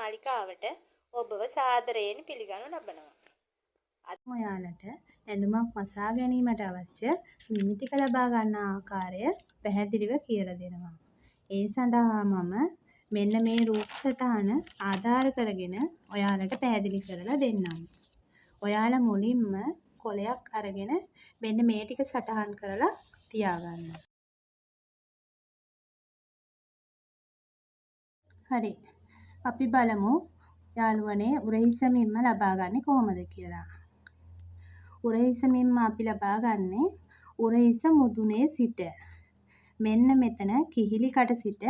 මාලිකාවට ඔබව සාදරයෙන් පිළිගනු ලබනවා. අද ඔයාලට ඇඳුමක් වසා ගැනීමට අවශ්‍ය නිමිතික ලබා ගන්න ආකාරය පැහැදිලිව කියලා දෙනවා. ඒ සඳහා මම මෙන්න මේ රූප සටහන ආධාර කරගෙන ඔයාලට පැහැදිලි කරලා දෙන්නම්. ඔයාලා මුලින්ම කොලයක් අරගෙන මෙන්න මේ ටික සටහන් කරලා තියාගන්න. හරි. අපි බලමු යාළුවනේ උරහිසමින්ම ලබා ගන්නේ කොහොමද කියලා. උරහිසමින්ම අපි ලබා ගන්නේ උරහිස මුදුනේ සිට මෙන්න මෙතන කිහිලි කට සිට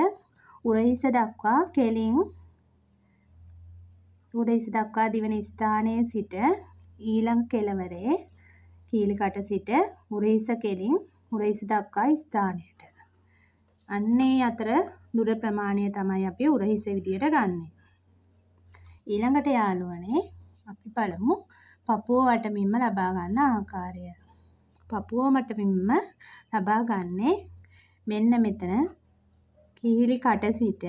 උරහිස දක්වා කෙලින් උරහිස දක්වා දිවෙන ස්ථානයේ සිට ඊළඟ කෙළවරේ කීලි කට සිට උරහිස කෙලින් උරහිස දක්වා ස්ථානයට. අන්නේ අතර දුර ප්‍රමාණය තමයි අපි උරහිස විදියට ගන්නෙ. ඊළඟට යාළුවනේ අපි බලමු පපුව වටමින්ම ලබා ගන්න ආකාරය. පපුව වටමින්ම ලබා ගන්නේ මෙන්න මෙතන කිහිලි කට සිට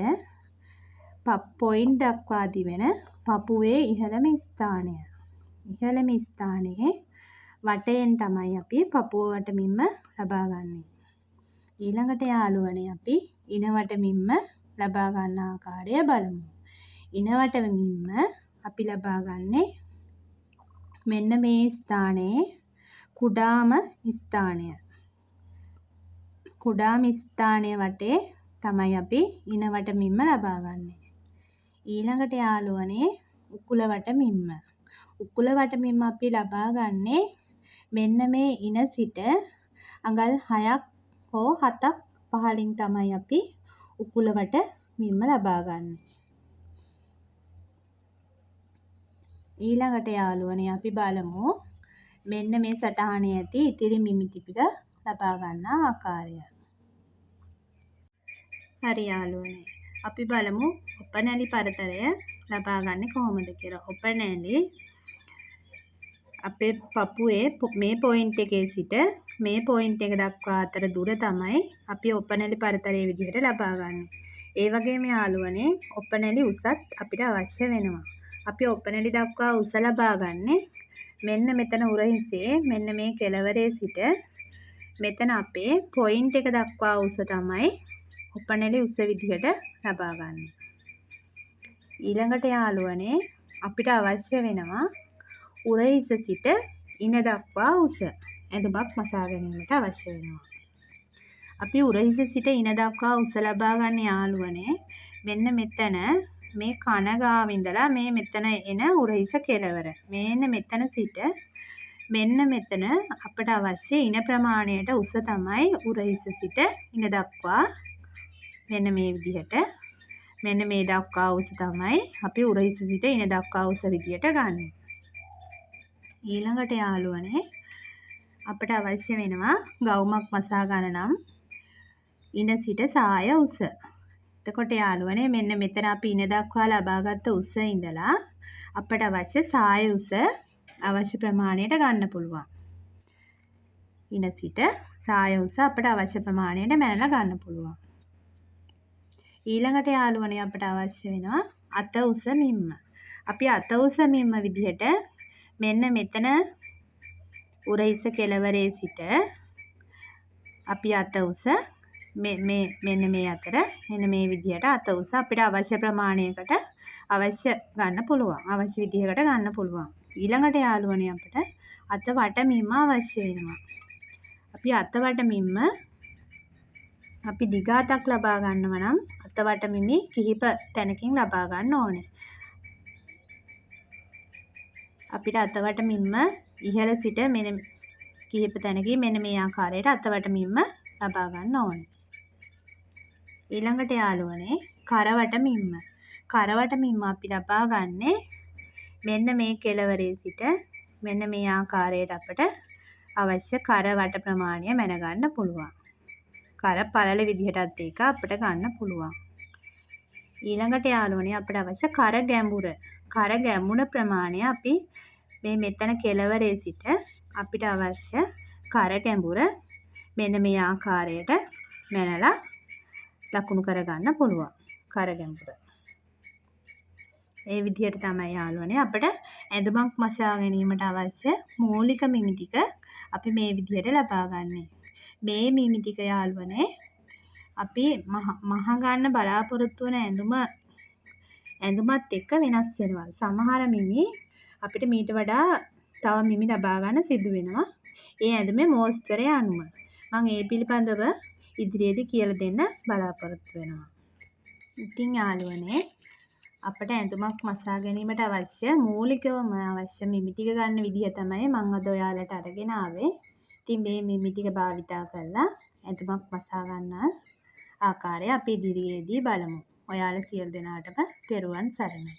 පොයින්ට් දක්වා දිවෙන පපුවේ ඉහළම ස්ථානය. ඉහළම ස්ථානයේ වටයෙන් තමයි අපි පපුව වටමින්ම ලබා ගන්නේ. ඊළඟට යාළුවනේ අපි ඉන වටමින්ම ලබා ගන්න ආකාරය බලමු. ඉන වටමින්ම අපි ලබා ගන්නේ මෙන්න මේ ස්ථානයේ කුඩාම ස්ථානය. කුඩාම ස්ථානයේ වටේ තමයි අපි ඉන වටමින්ම ලබා ගන්නේ. ඊළඟට යාළුවනේ උකුල වටමින්ම. උකුල වටමින්ම අපි ලබා ගන්නේ මෙන්න මේ ඉන සිට අඟල් 6ක් හෝ 7ක් පහළින් තමයි අපි උකුල වටමින්ම ලබා ගන්නේ. ඊළඟට යාළුවනේ අපි බලමු මෙන්න මේ සටහනේ ඇති ඉතිරි මිමිති ටික ලබා ගන්න ආකාරය. හරි යාළුවනේ අපි බලමු ඔපනැලි පරතරය ලබා ගන්නේ කොහොමද කියලා. ඔපනැලි අපේ පපුවේ මේ පොයින්ට් එකේ සිට මේ පොයින්ට් එක දක්වා අතර දුර තමයි අපි ඔපනැලි පරතරයේ විදිහට ලබා ගන්න. ඒ වගේම යාළුවනේ ඔපනැලි උසත් අපිට අවශ්‍ය වෙනවා. අපි ඔපනැලි දක්වා උස ලබා ගන්නේ මෙන්න මෙතන උරහිසේ මෙන්න මේ කෙළවරේ සිට මෙතන අපේ පොයින්ට් එක දක්වා උස තමයි ඔපනැලි උස විදිහට ලබා ගන්න. ඊළඟට යාළුවනේ අපිට අවශ්‍ය වෙනවා උරහිස සිට ඉන දක්වා උස ඇඳුමක් මසා ගැනීමට අවශ්‍ය වෙනවා. අපි උරහිස සිට ඉන දක්වා උස ලබා ගන්න යාළුවනේ මෙන්න මෙතන මේ කන ගාව ඉඳලා මේ මෙතන එන උරහිස කෙළවර. මෙන්න මෙතන සිට මෙන්න මෙතන අපට අවශ්‍ය ඉන ප්‍රමාණයට උස තමයි උරහිස සිට ඉන දක්වා මෙන්න මේ විදිහට මෙන්න මේ දක්වා උස තමයි අපි උරහිස සිට ඉන දක්වා උස විදියට ගන්න. ඊළඟට යාළුවනේ අපට අවශ්‍ය වෙනවා ගවුමක් මසා ගන්න නම් ඉන සිට සාය උස. එතකොට යාළුවනේ මෙන්න මෙතන අපි ඉන දක්වා ලබාගත් උස ඉඳලා අපට අවශ්‍ය සාය උස අවශ්‍ය ප්‍රමාණයට ගන්න පුළුවන්. ඉන සිට සාය උස අපට අවශ්‍ය ප්‍රමාණයට මැනලා ගන්න පුළුවන්. ඊළඟට යාළුවනේ අපට අවශ්‍ය වෙනවා අත උස මිම්ම. අපි අත උස මිම්ම විදිහට මෙන්න මෙතන උරහිස කෙළවරේ සිට අපි අත උස මෙන්න මේ අතර මෙන්න මේ විදිහට අත උස අපිට අවශ්‍ය ප්‍රමාණයකට අවශ්‍ය ගන්න පුළුවන්. අවශ්‍ය විදිහකට ගන්න පුළුවන්. ඊළඟට යාළුවනේ අපිට අත වටමින්ම අවශ්‍ය වෙනවා. අපි අත වටමින්ම අපි දිගාතක් ලබා ගන්නව නම් අත වටමිමි කිහිප තැනකින් ලබා ගන්න ඕනේ. අපිට අත වටමින්ම ඉහළ සිට මෙන්න කිහිප තැනකින් මෙන්න මේ ආකාරයට අත වටමින්ම ලබා ගන්න ඕනේ. ඊළඟට යාළුවනේ කරවට මිම්ම. කරවට මිම්ම අපි ලබා ගන්නේ මෙන්න මේ කෙළවරේ සිට මෙන්න මේ ආකාරයට අපට අවශ්‍ය කරවට ප්‍රමාණය මැන ගන්න පුළුවන්. කර පළල විදිහටත් ඒක අපිට ගන්න පුළුවන්. ඊළඟට යාළුවනේ අපිට අවශ්‍ය කර ගැඹුර. කර ගැඹුර ප්‍රමාණය අපි මේ මෙතන කෙළවරේ සිට අපිට අවශ්‍ය කර ගැඹුර මෙන්න මේ ආකාරයට මැනලා ලකුණු කරගන්න පුළුවන්. කර ගැඹුර. ඒ විදිහට තමයි යාළුවනේ අපිට ඇඳුමක් මසා ගැනීමට අවශ්‍ය මූලික මිමි ටික අපි මේ විදිහට ලබා ගන්නෙ. මේ මිමි ටික යාළුවනේ අපි මහ ගන්න බලාපොරොත්තු වෙන ඇඳුමත් එක්ක වෙනස් වෙනවා. සමහර මිමි අපිට මීට වඩා තව මිමි ලබා ගන්න සිදු වෙනවා. ඒ ඇඳුමේ මෝස්තරය අනුව. මම ඒ පිළිබඳව ඉදිරියේදී කියලා දෙන්න බලාපොරොත්තු වෙනවා. ඉතින් යාළුවනේ අපට ඇඳුමක් මසා ගැනීමට අවශ්‍ය මූලිකවම අවශ්‍ය මිමි ටික ගන්න විදිහ තමයි මම අද ඔයාලට අරගෙන ආවේ. ඉතින් මේ මිමි ටික භාවිතා කරලා ඇඳුමක් මසා ගන්න ආකාරය අපි ඉදිරියේදී බලමු. ඔයාලා සියලු දෙනාටම තෙරුවන් සරණයි.